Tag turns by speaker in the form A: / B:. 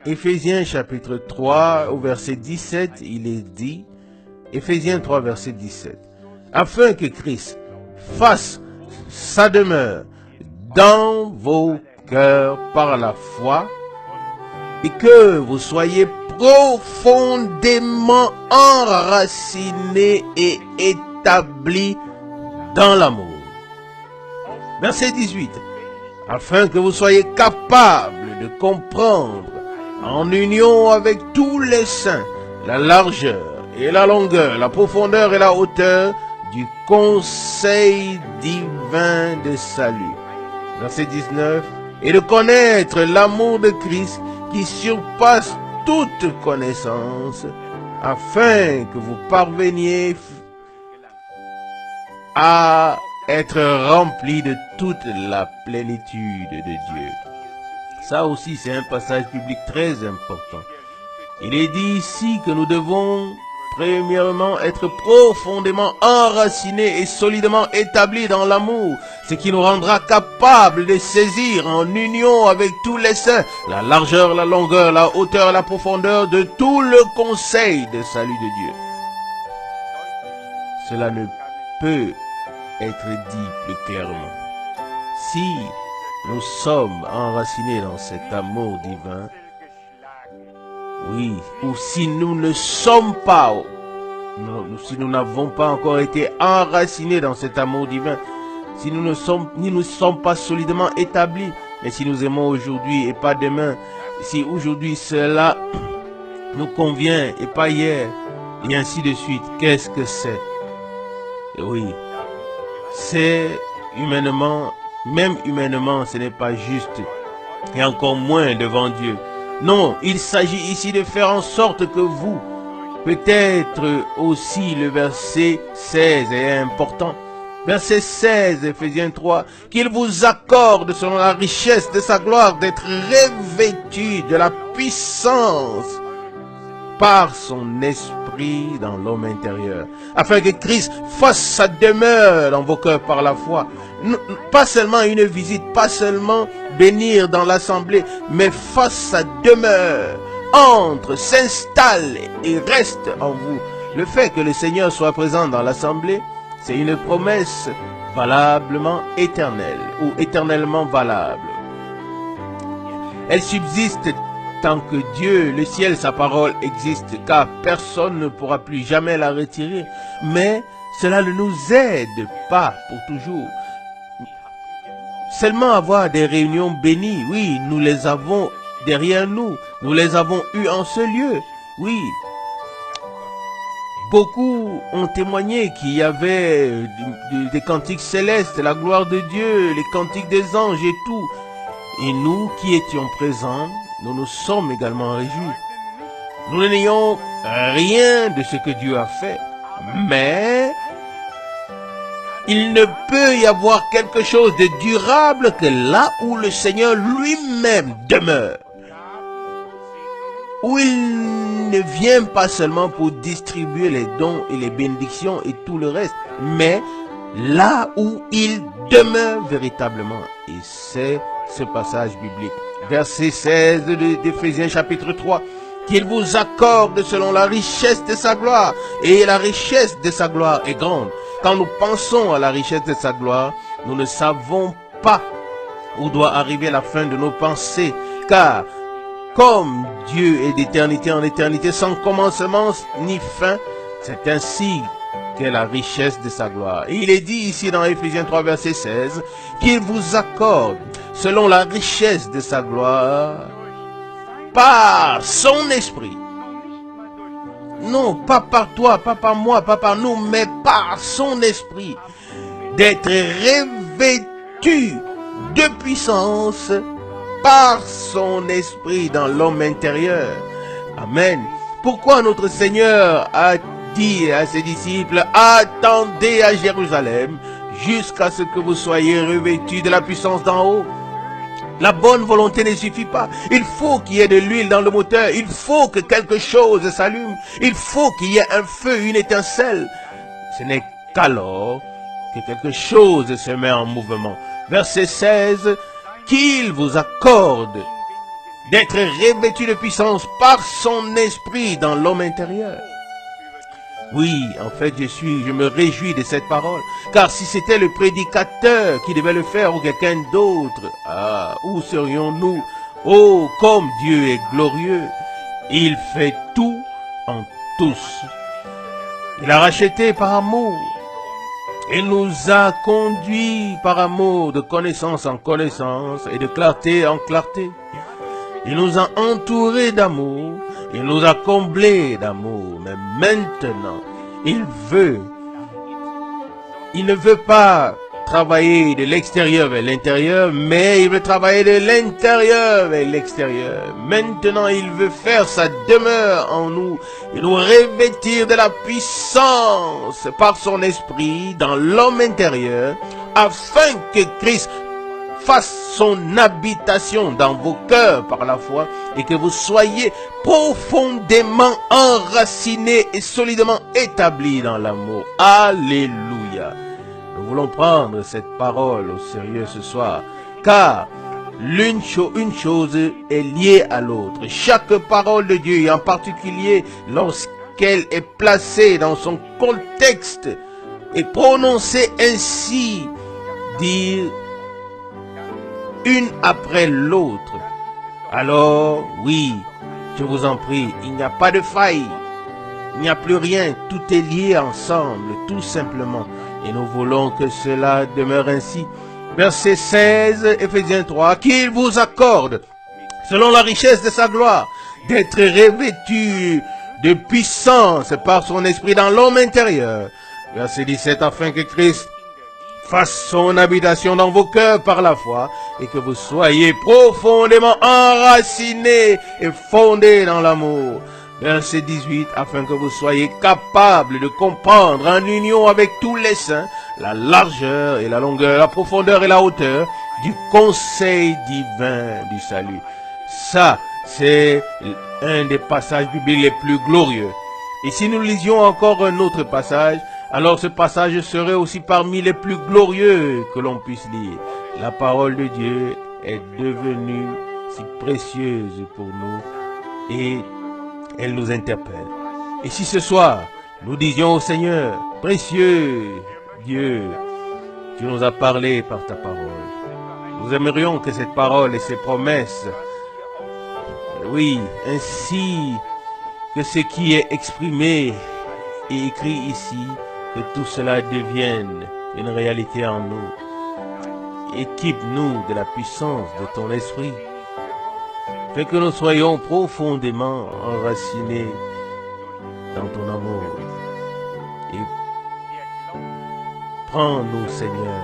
A: Éphésiens chapitre 3 au verset 17, il est dit, Éphésiens 3 verset 17, afin que Christ fasse sa demeure dans vos cœurs par la foi et que vous soyez profondément enracinés et établis dans l'amour. Verset 18, afin que vous soyez capables de comprendre en union avec tous les saints la largeur et la longueur, la profondeur et la hauteur du conseil divin de salut. Verset 19, et de connaître l'amour de Christ qui surpasse toute connaissance, afin que vous parveniez à être remplis de toute la plénitude de Dieu. Ça aussi, c'est un passage biblique très important. Il est dit ici que nous devons premièrement être profondément enracinés et solidement établis dans l'amour, ce qui nous rendra capables de saisir en union avec tous les saints la largeur, la longueur, la hauteur, la profondeur de tout le conseil de salut de Dieu. Cela ne peut être dit plus clairement. Si nous sommes enracinés dans cet amour divin, oui, ou si nous ne sommes pas, si nous n'avons pas encore été enracinés dans cet amour divin, si nous ne sommes pas solidement établis, mais si nous aimons aujourd'hui et pas demain, si aujourd'hui cela nous convient et pas hier, et ainsi de suite, qu'est-ce que c'est? Oui, c'est humainement, même humainement, ce n'est pas juste, et encore moins devant Dieu. Non, il s'agit ici de faire en sorte que vous, peut-être aussi le verset 16 est important. Verset 16, Éphésiens 3, qu'il vous accorde selon la richesse de sa gloire d'être revêtu de la puissance par son esprit dans l'homme intérieur, afin que Christ fasse sa demeure dans vos cœurs par la foi. Pas seulement une visite, pas seulement venir dans l'assemblée, mais fasse sa demeure, entre, s'installe et reste en vous. Le fait que le Seigneur soit présent dans l'assemblée, c'est une promesse valablement éternelle ou éternellement valable. Elle subsiste tant que Dieu, le ciel, sa parole existe, car personne ne pourra plus jamais la retirer. Mais cela ne nous aide pas pour toujours. Seulement avoir des réunions bénies, oui, nous les avons derrière nous, nous les avons eues en ce lieu, oui. Beaucoup ont témoigné qu'il y avait des cantiques célestes, la gloire de Dieu, les cantiques des anges et tout. Et nous qui étions présents, nous nous sommes également réjouis. Nous n'ayons rien de ce que Dieu a fait, mais il ne peut y avoir quelque chose de durable que là où le Seigneur lui-même demeure. Où il ne vient pas seulement pour distribuer les dons et les bénédictions et tout le reste, mais là où il demeure véritablement. Et c'est ce passage biblique. Verset 16 d'Éphésiens chapitre 3. Qu'il vous accorde selon la richesse de sa gloire. Et la richesse de sa gloire est grande. Quand nous pensons à la richesse de sa gloire, nous ne savons pas où doit arriver la fin de nos pensées. Car comme Dieu est d'éternité en éternité sans commencement ni fin, c'est ainsi qu'est la richesse de sa gloire. Et il est dit ici dans Éphésiens 3 verset 16, qu'il vous accorde selon la richesse de sa gloire par son esprit. Non, pas par toi, pas par moi, pas par nous, mais par son esprit. D'être revêtu de puissance par son esprit dans l'homme intérieur. Amen. Pourquoi notre Seigneur a dit à ses disciples, attendez à Jérusalem jusqu'à ce que vous soyez revêtus de la puissance d'en haut. La bonne volonté ne suffit pas. Il faut qu'il y ait de l'huile dans le moteur. Il faut que quelque chose s'allume. Il faut qu'il y ait un feu, une étincelle. Ce n'est qu'alors que quelque chose se met en mouvement. Verset 16, qu'il vous accorde d'être revêtu de puissance par son esprit dans l'homme intérieur. Oui, en fait, je me réjouis de cette parole, car si c'était le prédicateur qui devait le faire ou quelqu'un d'autre, où serions-nous? Oh, comme Dieu est glorieux! Il fait tout en tous. Il a racheté par amour. Il nous a conduits par amour de connaissance en connaissance et de clarté en clarté. Il nous a entourés d'amour. Il nous a comblés d'amour. Mais maintenant, il ne veut pas travailler de l'extérieur vers l'intérieur, mais il veut travailler de l'intérieur vers l'extérieur. Maintenant, il veut faire sa demeure en nous et nous revêtir de la puissance par son esprit dans l'homme intérieur, afin que Christ fasse son habitation dans vos cœurs par la foi et que vous soyez profondément enracinés et solidement établis dans l'amour. Alléluia. Nous voulons prendre cette parole au sérieux ce soir, car une chose est liée à l'autre. Chaque parole de Dieu, et en particulier lorsqu'elle est placée dans son contexte et prononcée ainsi, dire une après l'autre, alors oui, je vous en prie, il n'y a pas de faille, il n'y a plus rien, tout est lié ensemble, tout simplement. Et nous voulons que cela demeure ainsi. Verset 16, Éphésiens 3, qu'il vous accorde, selon la richesse de sa gloire, d'être revêtu de puissance par son esprit dans l'homme intérieur. Verset 17, afin que Christ fasse son habitation dans vos cœurs par la foi, et que vous soyez profondément enracinés et fondés dans l'amour. Verset 18, afin que vous soyez capables de comprendre en union avec tous les saints la largeur et la longueur, la profondeur et la hauteur du conseil divin du salut. Ça, c'est un des passages bibliques les plus glorieux. Et si nous lisions encore un autre passage, alors ce passage serait aussi parmi les plus glorieux que l'on puisse lire. La parole de Dieu est devenue si précieuse pour nous et elle nous interpelle. Et si ce soir, nous disions au Seigneur, précieux Dieu, tu nous as parlé par ta parole. Nous aimerions que cette parole et ces promesses, oui, ainsi que ce qui est exprimé et écrit ici, que tout cela devienne une réalité en nous. Équipe-nous de la puissance de ton esprit. Fais que nous soyons profondément enracinés dans ton amour. Et prends-nous, Seigneur,